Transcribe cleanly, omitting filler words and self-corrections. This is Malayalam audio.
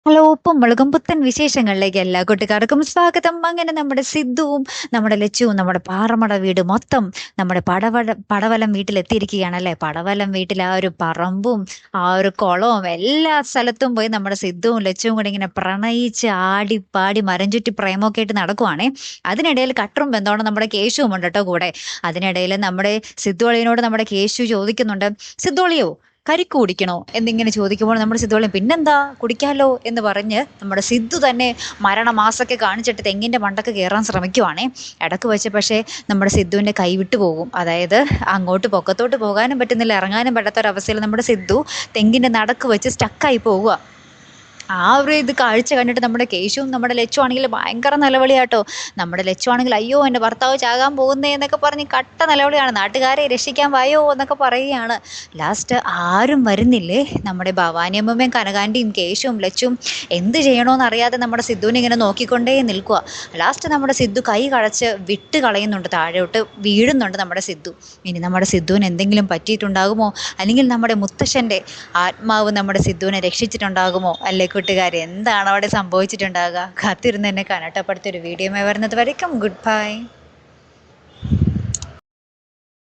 ഹലോ, ഉപ്പും മുളകും പുത്തൻ വിശേഷങ്ങളിലേക്ക് എല്ലാ കൂട്ടുകാർക്കും സ്വാഗതം. അങ്ങനെ നമ്മുടെ സിദ്ധുവും നമ്മുടെ ലച്ചുവും നമ്മുടെ പാറമട വീട് മൊത്തം നമ്മുടെ പടവലം വീട്ടിലെത്തിയിരിക്കുകയാണല്ലേ. പടവലം വീട്ടിൽ ആ ഒരു പറമ്പും ആ ഒരു കുളവും എല്ലാ സ്ഥലത്തും പോയി നമ്മുടെ സിദ്ധുവും ലച്ചുവും കൂടി ഇങ്ങനെ പ്രണയിച്ച് ആടിപ്പാടി മരം ചുറ്റി പ്രേമമൊക്കെ ആയിട്ട് നടക്കുവാണേ. അതിനിടയിൽ കട്ടറും ബന്ധമാണ് നമ്മുടെ കേശുവും ഉണ്ട് കേട്ടോ കൂടെ. അതിനിടയിൽ നമ്മുടെ സിദ്ധുവളിയനോട് നമ്മുടെ കേശു ചോദിക്കുന്നുണ്ട്, സിദ്ധുവളിയോ കരിക്ക് കുടിക്കണോ എന്നിങ്ങനെ ചോദിക്കുമ്പോൾ നമ്മുടെ സിദ്ധുവളിയൻ പിന്നെന്താ കുടിക്കാലോ എന്ന് പറഞ്ഞ് നമ്മുടെ സിദ്ധു തന്നെ മരണമാസൊക്കെ കാണിച്ചിട്ട് തെങ്ങിൻ്റെ മണ്ടക്ക് കയറാൻ ശ്രമിക്കുവാണേ. ഇടക്ക് വെച്ച് പക്ഷേ നമ്മുടെ സിദ്ധുവിൻ്റെ കൈ വിട്ടു പോകും. അതായത് അങ്ങോട്ട് പൊക്കത്തോട്ട് പോകാനും പറ്റുന്നില്ല, ഇറങ്ങാനും പറ്റാത്തൊരവസ്ഥയിൽ നമ്മുടെ സിദ്ധു തെങ്ങിൻ്റെ നടക്ക് വെച്ച് സ്റ്റക്കായി പോകുക. ആ ഒരു കാഴ്ച കണ്ടിട്ട് നമ്മുടെ കേശുവും നമ്മുടെ ലച്ചു ആണെങ്കിൽ ഭയങ്കര നിലവിളിയാട്ടോ. നമ്മുടെ ലച്ചു ആണെങ്കിൽ അയ്യോ എൻ്റെ ഭർത്താവ് ചാകാൻ പോകുന്നേ എന്നൊക്കെ പറഞ്ഞ് കട്ട നിലവിളിയാണ്. നാട്ടുകാരെ രക്ഷിക്കാൻ വായോ എന്നൊക്കെ പറയുകയാണ്. ലാസ്റ്റ് ആരും വരുന്നില്ലേ. നമ്മുടെ ഭവാനിയമ്മയും കനകാൻ്റെയും കേശുവും ലച്ചും എന്ത് ചെയ്യണമെന്ന് അറിയാതെ നമ്മുടെ സിദ്ധുവിനെ ഇങ്ങനെ നോക്കിക്കൊണ്ടേ നിൽക്കുക. ലാസ്റ്റ് നമ്മുടെ സിദ്ധു കൈ കഴച്ച് വിട്ട് കളയുന്നുണ്ട്, താഴോട്ട് വീഴുന്നുണ്ട് നമ്മുടെ സിദ്ധു. ഇനി നമ്മുടെ സിദ്ധുവിന് എന്തെങ്കിലും പറ്റിയിട്ടുണ്ടാകുമോ, അല്ലെങ്കിൽ നമ്മുടെ മുത്തശ്ശൻ്റെ ആത്മാവ് നമ്മുടെ സിദ്ധുവിനെ രക്ഷിച്ചിട്ടുണ്ടാകുമോ? അല്ലേ കൂട്ടുകാർ, എന്താണ് അവിടെ സംഭവിച്ചിട്ടുണ്ടാകുക? കാത്തിരുന്ന് എന്നെ കാണട്ടെ. അടുത്തൊരു വീഡിയോയുമായി വരുന്നത് വരയ്ക്കും ഗുഡ് ബൈ.